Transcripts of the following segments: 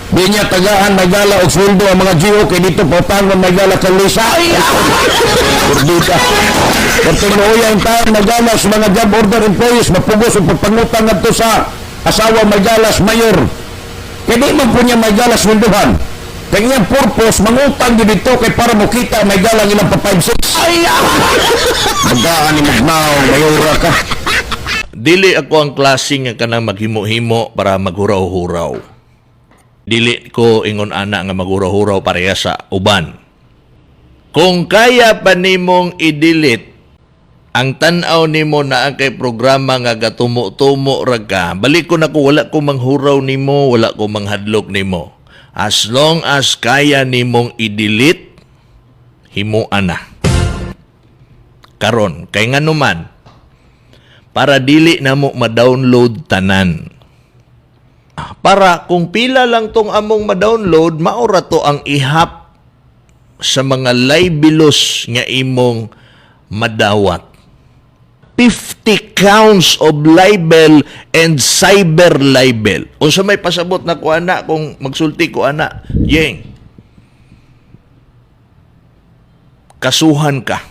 Binya tagaan may gala o sweldo ang mga GO kay dito papangon may gala sa lisa. Purdita. Kung tinuoy ang taon may gala sa mga job order employees mapugos o pagpangutang ngadto sa asawa may galas mayor. Kaya di man po niya may galas sweldohan. Kaya niyang purpose mangutang dito kay para makita may galang ilang pa 5-6. Magdaan ni Magnaw, mayora ka. Dili ako ang klase nga kanang maghimo-himo para maghuraw-huraw. Dili ko ingon ana nga maghuraw-huraw pareha sa uban. Kung kaya pa nimong i-delete ang tan-aw nimo na ang kay programa nga gatumo-tumo ra ka, balik ko na ko wala ko manghuraw nimo, wala ko manghadlok nimo. As long as kaya nimong i-delete, himuan na. Karon, kay nga naman, para dili na mo ma-download tanan. Para kung pila lang tong among ma-download, maura to ang ihap sa mga libelos nga imong madawat. 50 counts of libel and cyber libel. Unsa may pasabot na ko ana kung magsulti ko ana, yeng. Kasuhan ka.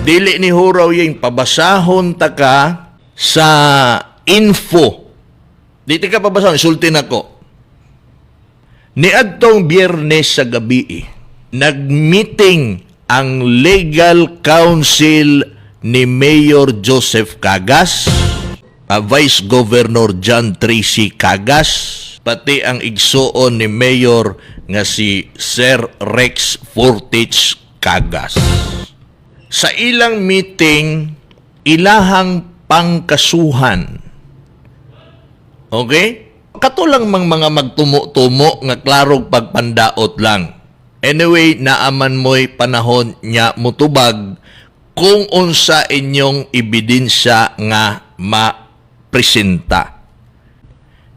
Dili ni huraw yeng pabasahon ta ka sa info. Dito ka pabasahon, sulti na ko. Niadtong Biyernes sa gabi, nag-meeting ang legal counsel ni Mayor Joseph Cagas, Vice Governor John Tracy Cagas, pati ang igsuon ni Mayor nga si Sir Rex Fortich Cagas. Sa ilang meeting, ilahang pangkasuhan. Okay? Katulang mga magtumo-tumo nga klarog pagpandaot lang. Anyway, naaman mo'y panahon niya mutubag kung unsa inyong ebidensya nga mapresenta.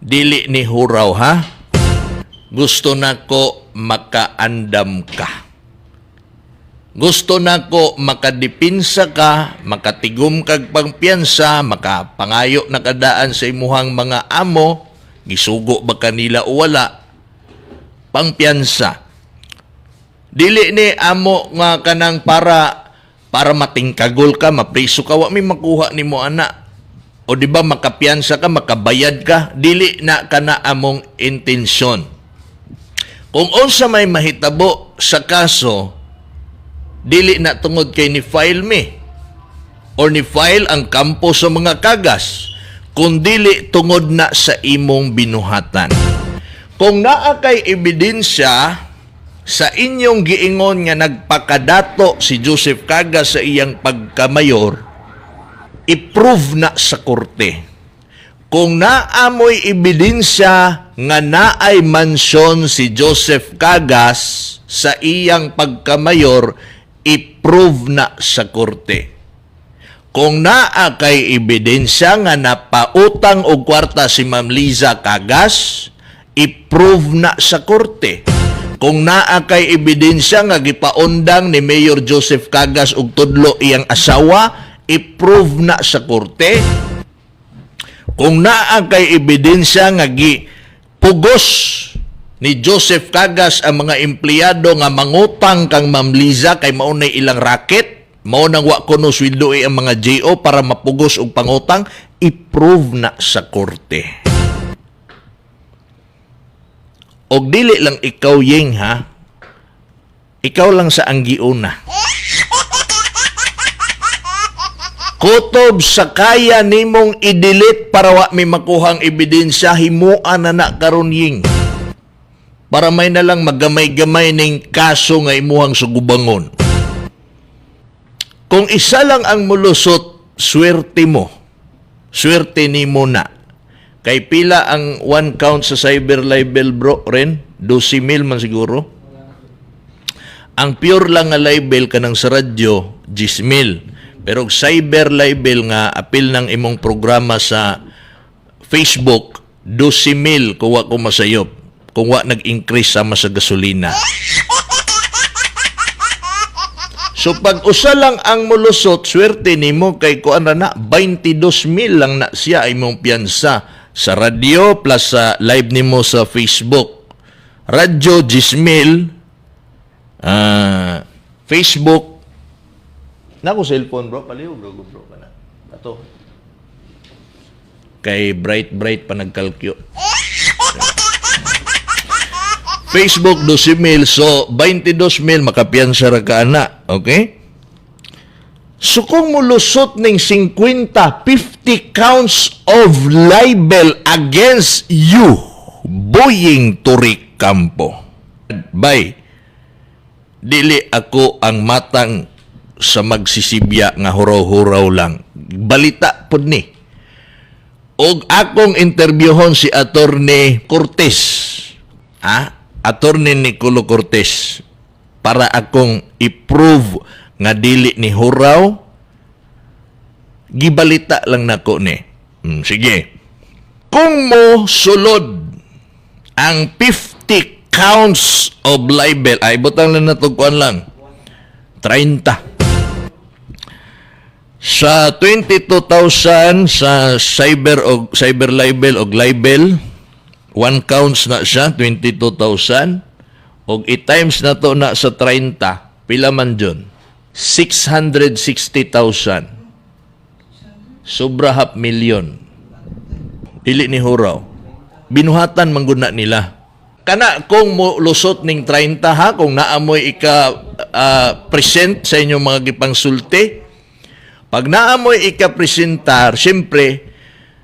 Dili ni huraw ha? Gusto nako makaandam ka. Gusto nako makadipinsa ka, makatigom kag pangpiyansa, makapangayo na kadaan sa imuhang mga amo, gisugo ba kanila o wala, pangpiyansa. Dili ni amo nga kanang para matingkagol ka, mapriso ka, wa may makuha ni mo ana. O di ba makapiyansa ka, makabayad ka, dili na kana among intensyon. Kung unsa may mahitabo sa kaso, dili na tungod kay ni file me or ni file ang kampo sa mga kagas, kung dili tungod na sa imong binuhatan. Kung naa kay ebidensya sa inyong giingon nga nagpakadato si Joseph Cagas sa iyang pagkamayor, i-prove na sa korte. Kung naamoy ebidensya nga naay mansyon si Joseph Cagas sa iyang pagkamayor, i-prove na sa korte. Kung naa kay ebidensya nga napautang og kwarta si Ma'am Liza Cagas, i-prove na sa korte. Kung naa kay ebidensya nga gipaundang ni Mayor Joseph Cagas og tudlo iyang asawa, i-prove na sa korte. Kung naa kay ebidensya nga gipugos ni Joseph Cagas ang mga empleyado nga mangutang kang Ma'am Liza kay maunay ilang racket, mao nang wa kuno sweldo ang mga JO para mapugos og pangutang, i-prove na sa korte. Og dili lang ikaw yeng ha, ikaw lang sa anggiuna. Kutob sa kaya nimong i-delete para wa may makuhang ebidensya, himuan na karon yeng. Para may na lang magamay-gamay ning kaso nga imuhang sugubangon. Kung isa lang ang mulusot, swerte mo. Swerte ni mo na. Kay pila ang one count sa cyber libel bro ren? 12,000 man siguro. Ang pure lang nga libel kanang sa radyo, 10,000. Pero cyber libel nga apil ng imong programa sa Facebook, 12,000 kung wa ko masayop. Kung wa nag-increase sama sa gasolina. So pag usa lang ang mulusot, swerte nimo kay kuan ra na 22,000 lang na siya imong piyansa sa radyo plus sa live nimo sa Facebook. Radyo Gismil, Facebook. Naku cellphone bro, paliw bro ka na. Ato. Kay bright pa nagkalkyo. Facebook 12,000, so 22,000 makapiyansa ra ka ana, okay? So kung mulusot ning 50 counts of libel against you, Boying Turik Campo. Bay, dili ako ang matang sa magsisibya nga huraw-huraw lang. Balita pod ni. Og akong interviewon si Attorney Cortez. Attorney Niculo Cortez para akong i-prove nga dili ni huraw. Gibalita lang nako ni. Sige. Kung mo sulod ang 50 counts of libel, ay butang lang natugkuan lang. 30. Sa 22,000 sa cyber libel o libel, 1 counts na siya, 22,000. Og i-times na to na sa 30, pila man dyan? 660,000. Sobra 500,000. Dili ni huraw. Binuhatan mangguna nila. Kana kung mo lusot ning 30 ha, kung naamoy present sa inyong mga gipangsulti, pag naamoy ika-presentar, siyempre,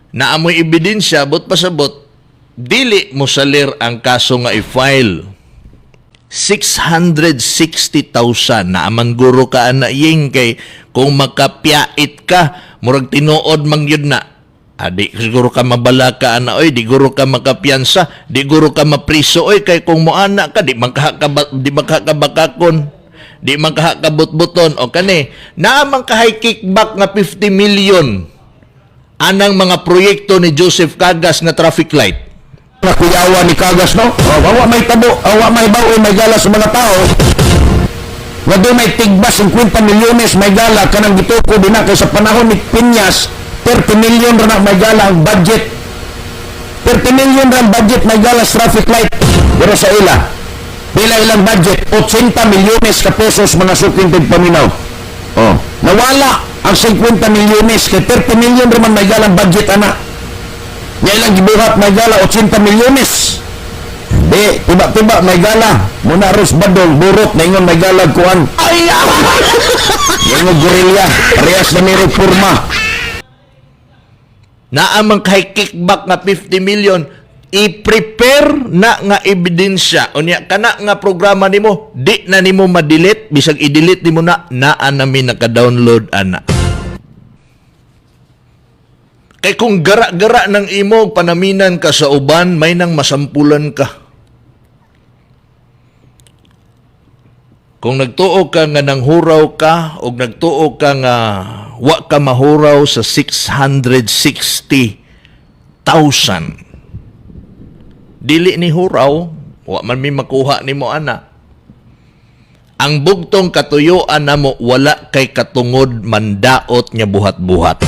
naamoy ebidensya, bot pasabot, dili mo salir ang kaso nga i-file. 660,000 na aman guro ka na ying kay kung makapyait ka, murag tinuod man yun na. Di siguro ka mabala ka ana oy, di guro ka makapiyansa, di guro ka mapriso oy kay kung moana ka di makakabakakon, di makakabutbuton o kani naamang kahay kickback nga 50 million anang mga proyekto ni Joseph Cagas na traffic light. Nakuyawa ni Cagas, no? Awa may tabo, awa may baoy, may gala sa mga tao. Nga doon may tigbas 50 milyones may gala kanang gituko din na kay sa panahon ni Piñas 30 million na may gala ang budget. 30 million na budget may gala sa traffic light. Pero sa ila, bila ilang budget, 80 milyones ka pesos mga suking tigpaminaw. Nawala ang 50 milyones kay 30 million naman may gala ang budget, anak. Nga ilang gibuhat may gala 80 milyones. Di, tiba-tiba may gala. Muna ros badong, burot, na ingon may gala kuan. Ay! Ingon gorilya, parehas na mayroong purma. Naamang kay kickback nga 50 million, i-prepare na nga ebidensya. Unya kana nga programa nimo, di na nimo ma-delete, bisag i-delete nimo na namin naka-download ana. Kay kung gara-gara ng imo panaminan ka sa uban, may nang masampulan ka. Kung nagtuo ka nga nang huraw ka o nagtuo ka nga wa ka mahuraw sa 660,000, dili ni huraw, wa man mi makuha nimo ana. Ang bugtong katuyuan namo wala kay katungod mandaot nya buhat-buhat.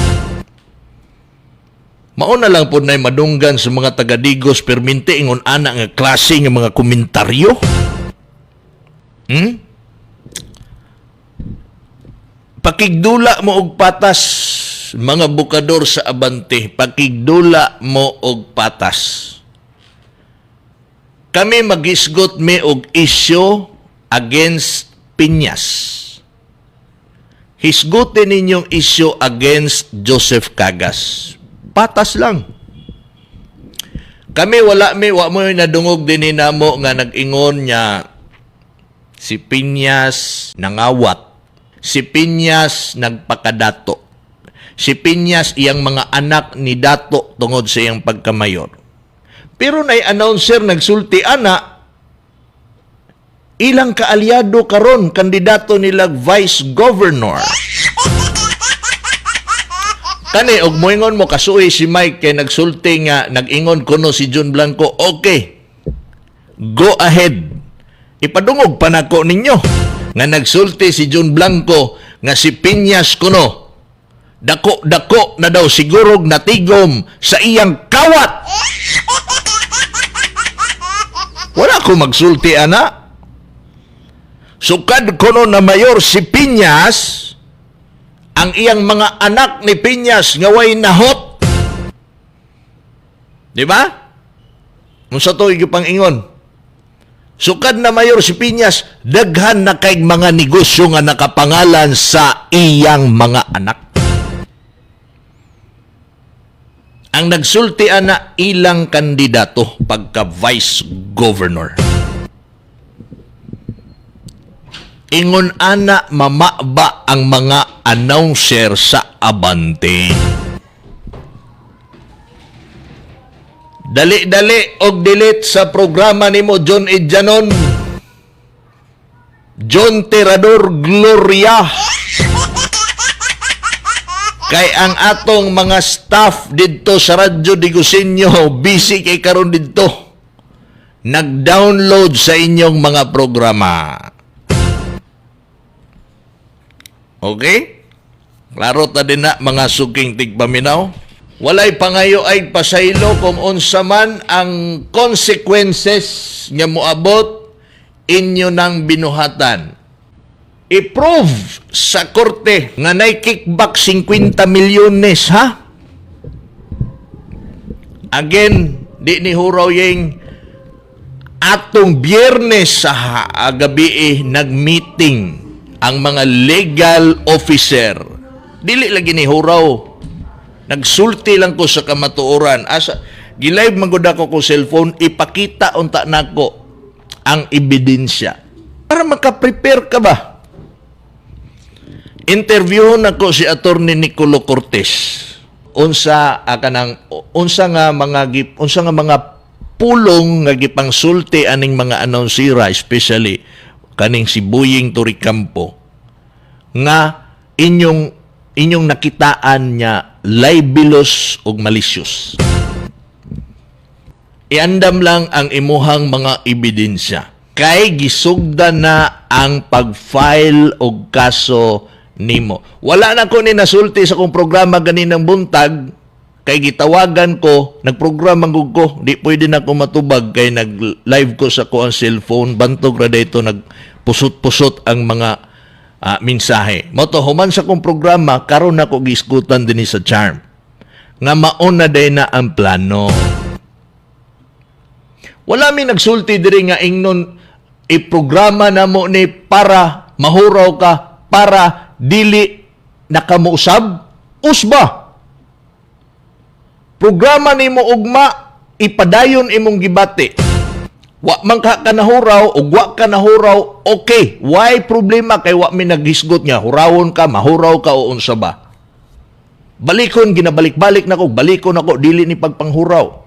Mauna lang po na madunggan sa mga taga-Digos perminte ingon ana nga klase nga mga komentaryo. Pakigdula mo og patas, mga bukador sa Abante, pakigdula mo og patas. Kami magisgot mi og issue against Piñas. Hisgutin ninyong issue against Joseph Cagas. Patas lang. Kami wa mo nadungog din namo nga nag-ingon niya si Piñas nangawat. Si Piñas nagpakadato. Si Piñas iyang mga anak ni dato tungod sa iyang pagkamayor. Pero nay announcer nagsulti ana ilang kaalyado karon kandidato nila vice governor. Kani og moingon mo kasuoy si Mike kay nagsulti nga nag-ingon kuno si John Blanco, okay. Go ahead. Ipadungog pa nako ninyo nga nagsulti si John Blanco nga si Piñas kuno dako na daw sigurog natigom sa iyang kawat. Wala ako magsulti ana. Sukad kono na mayor si Piñas, ang iyang mga anak ni Piñas nga way nahot. Di ba? Kung sa to pangingon. Sukad na mayor si Piñas, daghan na kay mga negosyo nga nakapangalan sa iyang mga anak. Ang nagsultian na ilang kandidato pagka vice governor. Ingon ana mamaba ang mga announcer sa Abante. Dali-dali og delete sa programa nimo John Edjanon. John Tirador Gloria. Kay ang atong mga staff dito sa Radyo Digosinyo busy kay karon dito. Nag-download sa inyong mga programa. Okay? Klaro ta din na mga suking tigpaminaw. Walay pangayo ay pasaylo kung unsa man ang consequences nga moabot inyo ng binuhatan. I-prove sa korte nga nay kickback 50 milyones, ha? Again, di ni huraw yung atong Biyernes sa gabi nag-meeting ang mga legal officer. Dili lagi ni huraw. Nagsulti lang ko sa kamatuoran. Asa gilive man gud ako ko cellphone, ipakita unta nako ang ebidensya. Para makaprepare ka ba? Interview nako si Attorney Nicolo Cortez. Unsa nga mga pulong nga gipangsulti aning mga anonsira, especially kaning si Buying Toricampo, nga inyong nakitaan niya libelous ug malicious. Iandam lang ang imuhang mga ebidensya. Kay gisugdan na ang pag-file og kaso nimo. Wala na ko ni nasulti sa kong programa ganinang buntag, kay gitawagan ko, nagprograma ko, di pwede na ko matubag kay nag-live ko sa ko ang cellphone, bantog ra dito nagpusot-pusot ang mga mensahe. Moto human sa kong programa karon nako giskutan dinhi sa Charm nga mauna day na ang plano. Wala mi nagsulti diri nga ingnon iprograma namo ni para mahuraw ka, para dili nakamuusab usba. Programa nimo ugma ipadayon imong gibati. Wa man ka nahuraw o wa ka nahuraw, okay. Why problema kay wa mi naghisgot nga hurawon ka, mahuraw ka o unsa ba? Balikon ginabalik-balik nako, balikon nako dili ni pagpanghuraw.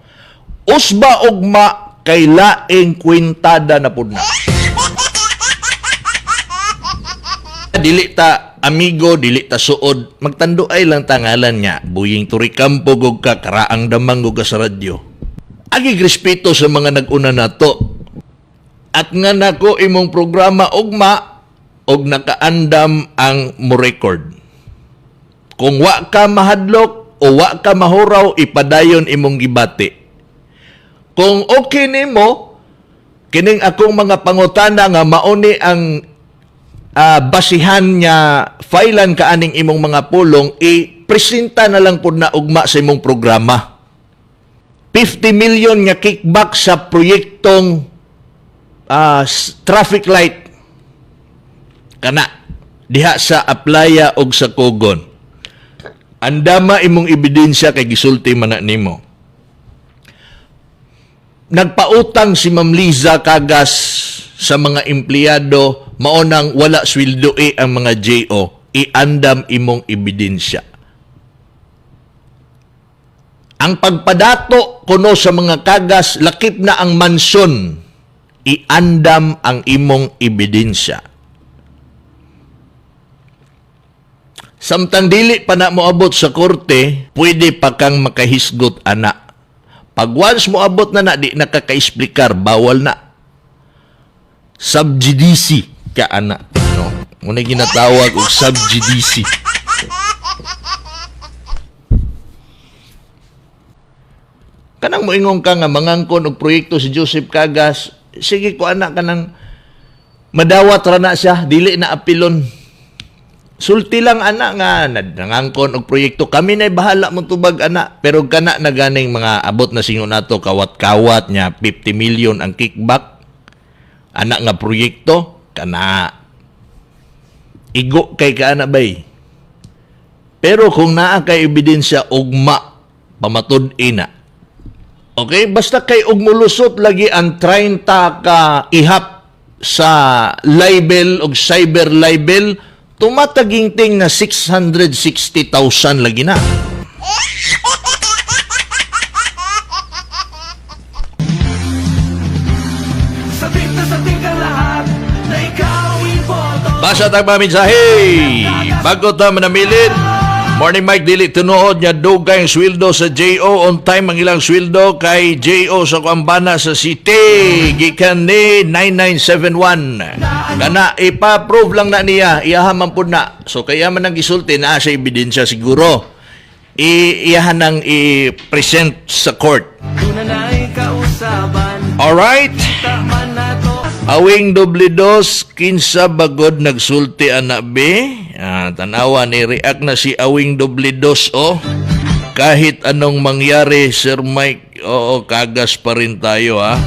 Usba ugma kay laing kwintada na pud na. Dili ta amigo, dili ta suod, magtanduay lang tangalan nga. Buying Toricampo gug ka, karaang damang gug ka sa radyo. Agi respeto sa mga nag-una nato. At nga nako imong programa ugma og nakaandam ang mo record. Kung wa ka mahadlok o wa ka mahuraw, ipadayon imong gibati. Kung okay nimo, kining akong mga pangutana nga mauni ang basihan nga filean ka aning imong mga pulong, i-presenta na lang pud na ugma sa imong programa. 50 million nga kickback sa proyektong traffic light kana diha sa Aplaya og sa Cogon. Andama imong ebidensya kay gisulti man na nimo. Nagpautang si Ma'am Liza Cagas sa mga empleyado, maunang wala sweldo ang mga JO. Iandam imong ebidensya. Ang pagpadato kuno sa mga kagas, lakip na ang mansyon, iandam ang imong ebidensya. Samtang dili pa na moabot sa korte, pwede pa kang makahisgot ana. Pag once moabot na di nakaka-explicar, bawal na. Subjudice ka ana. No? Muna ginatawag og subjudice. Kanang moingon ka nga mangangkon og proyekto si Joseph Cagas, sige ko anak ka ng madawat ra na siya, dili na apilon. Sulti lang anak nga, nangangkon og proyekto. Kami na'y bahala mo tubag anak. Pero kana na ganing mga abot na singo nato kawat-kawat niya, 50 million ang kickback. Anak nga proyekto, kana. Igo kay ka anak bay. Pero kung naa kay ebidensya ugma, pamatud ina. Okay? Basta kay og mulusot lagi ang 30 ka ihap sa libel o cyber libel, tumataginting na 660,000 lagi na. Sabik ka lahat na ikaw iboto. Basa tag maminsahe. Bago ta manamilit, Morning Mike dili tinuod nya dugay ang sweldo sa JO on time ang ilang sweldo kay JO sa Kuambana sa City gikan ni 9971. Kana ipa-approve lang na niya, iyahan pud na. So kaya man nang gisulti na sa ebidensya siguro. Iyahan nang i-present sa court. Tunay kausaban, Alright? taman na to. Awing doble dos, kinsa bagod nagsulti anak be. Tanawa ni react na si Awing doble dos Kahit anong mangyari, Sir Mike, kagas pa rin tayo ha.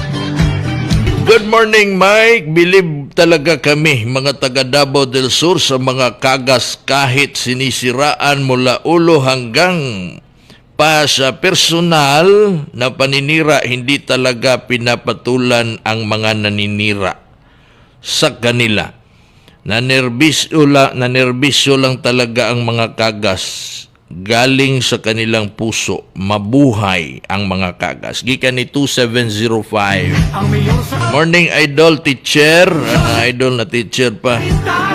Good morning Mike, believe talaga kami mga taga Davao del Sur sa mga kagas kahit sinisiraan mula ulo hanggang pa sa personal na paninira, hindi talaga pinapatulan ang mga naninira sa kanila. Nanerbisyo lang talaga ang mga kagas. Galing sa kanilang puso, mabuhay ang mga kagas. Gikan ni 2705. Ang mayor sa Morning idol teacher, idol na teacher pa.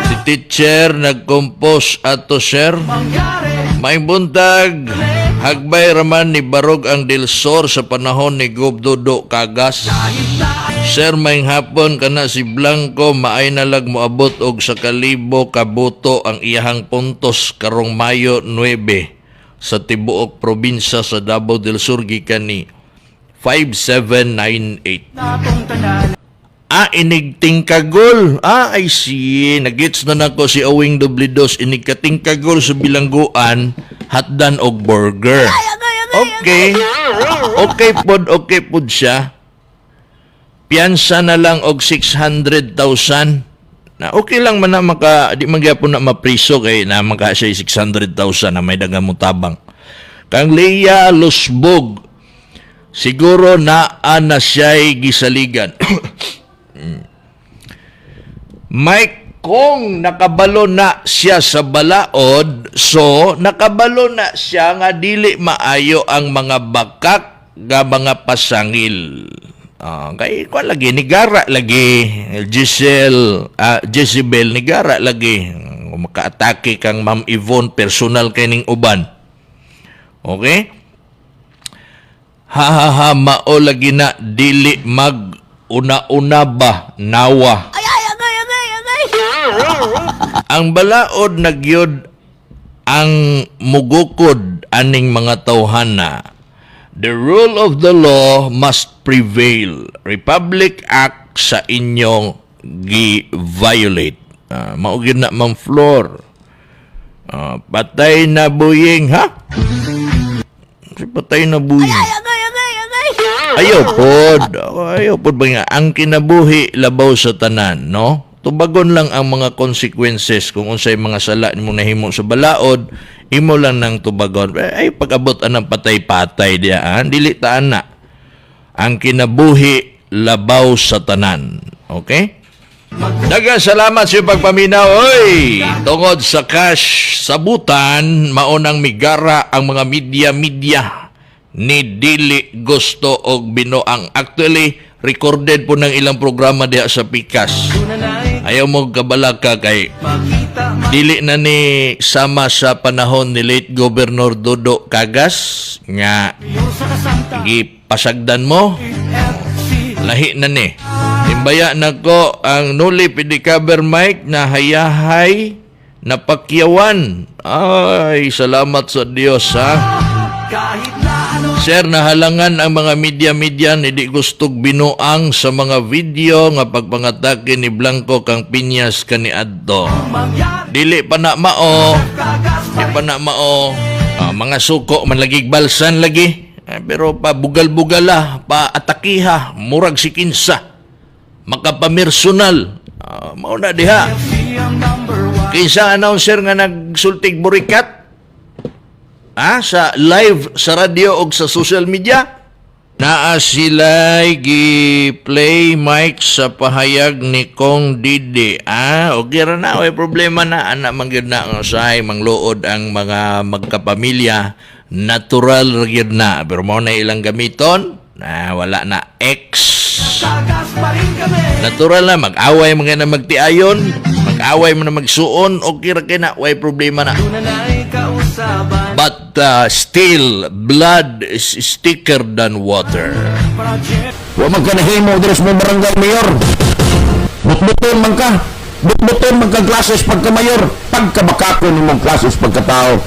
Si teacher nagkompose ato sir. mangyari. May buntag, hagbay raman ni Barog ang Dilsor sa panahon ni Gob Dodo Kagas. Sir, may hapon kana si Blanco, maay nalag moabot og sa kalibo kabuto ang iyahang puntos karong Mayo 9 sa tibuok probinsya sa Davao del Sur gikan ni 5798. Natong tanan. Inigtingkagol. I see. Nagits na nako si Awing Doblidos. Inigkatingkagol sa bilangguan, hatdan og burger. Okay. Okay pod siya. Piyansa na lang og 600,000. Na okay lang man na di magyapon na mapriso kay na maka siya 600,000 na may dagang mutabang. Kang Leia Lusbog, siguro na siya'y gisaligan. Mike, kung nakabalo na siya sa balaod, so nakabalo na siya nga dili maayo ang mga bakak nga mga pasangil. Kay ko lagi nigara lagi Jezebel nigara lagi makaatake kang Ma'am Yvonne personal kining uban. Okay? Mao lagi na dili mag una-una ba nawa. Ang balaod nagyod ang mugukod aning mga tawhana. The rule of the law must prevail. Republic Act sa inyong gi-violate. Maugin na Ma'am Flor. Patay na buying, ha? Patay na buying. Ayaw pod ba nga? Ang kinabuhi labaw sa tanan, no? Tubagon lang ang mga consequences kung unsay mga sala mo nahimo sa balaod, imo lang nang tubagon. Ay pag-abot anang patay-patay diyan, dili taan na. Ang kinabuhi labaw sa tanan. Okay? Daghang salamat sa pagpaminaw. Oy, tungod sa cash sabutan, maunang migara ang mga media ni dili gusto og binoang. Actually, recorded po ng ilang programa diha sa Pikas. Ayaw mo kabalaka kay dili na ni sama sa panahon ni late Governor Dodo Kagas nga gipasagdan mo. Lahi na ni. Timbaya na ko ang nuli pedikaber Mike na hayahay na pakyawan. Ay, salamat sa Diyos ha. Kahit na ano Sir, nahalangan ang mga media-media ni di gustog binuang sa mga video nga pagpangatake ni Blanco kang Piñas kaniadto. Mangyari Dili pa na mao, kagas di pa na mao. Mga suko man lagi balsan lagi. Pero pa bugal-bugal pa atakiha, murag si kinsa. Makapamersonal. Mao na diha. siyang number one. Kinsa announcer nga nagsultig burikat? Sa live sa radyo o sa social media? Naa sila'y gi-play mic sa pahayag ni Kong Didi. Okay ra na. May problema na. Anak manggid na ang usahay, mangluod ang mga magkapamilya. Natural ra na. Pero mo na ilang gamiton. Wala na. X. Kagas pa rin kami. Natural na. Mag-away mga na magtiayon. Mag-away mo na magsuon. Okay ra kay na. Way problema na. Tunay kausaban. But still, blood is thicker than water. Project. Wa man ka nahimo diri sa mga barangay mayor. Butbuton man ka. Butbuton man ka klases pagka mayor. Pagkabakakon mo mong klases pagkatao.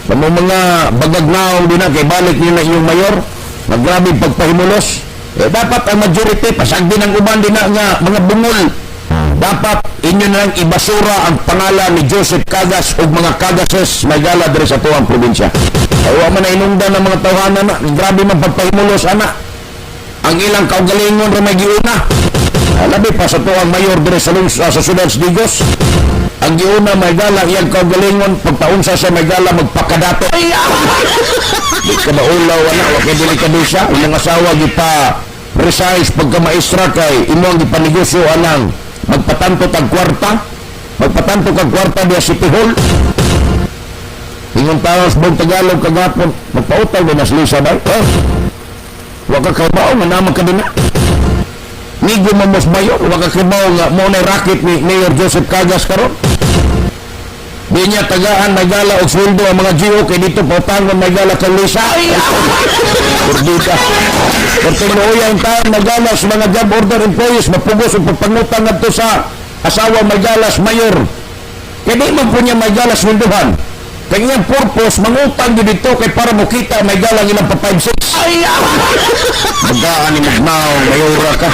Sa mga bagagnaw din na kay balik niyo na iyong mayor. Maggrabe pagpahimulos. Dapat ang majority pasagdi ng uban din na nga mga bungol. Dapat inyo na lang ibasura ang pangalan ni Joseph Cagas o mga Cagases may gala diri sa tuwang probinsya. Ay wa man na inungdan ng mga tawhanan na. Grabe man pagpahimulos anak. Ang ilang kaugalingon ra may giuna. Labi pa sa tuwang mayor diri sa Ciudad Digos. Ang giuna may gala iyang kaugalingon pagpaunsa sa may gala magpakadato. Di ka maulaw anak wa kay delikado siya. Ilang asawa gipa precise pagka maestra kay imo ang gipanegosyo anang magpatanto tag kwarta. Magpatanto kag kwarta diya City Hall. Ingon tawas bang Tagalog kagapon magpautaw din as Lisa ba? Wa ka kabaw nga naman ka din na. Nigo mo mas mayor, wa ka kabaw nga mo na racket ni Mayor Joseph Cagas karon. Di niya tagaan may gala o sweldo ang mga GO kay dito pautangon may gala kang Lisa. Perdita. Pertinuoyan tayo may gala sa mga job order employees mapugos ang pagpangutang ngadto sa asawa may galas mayor. Kaya di man po niya may galas sweldohan. Kaya niyang purpose mangutang din dito kay para mo kita may galang ilang pa 5-6. Magkaan ni Magnaw, mayora ka.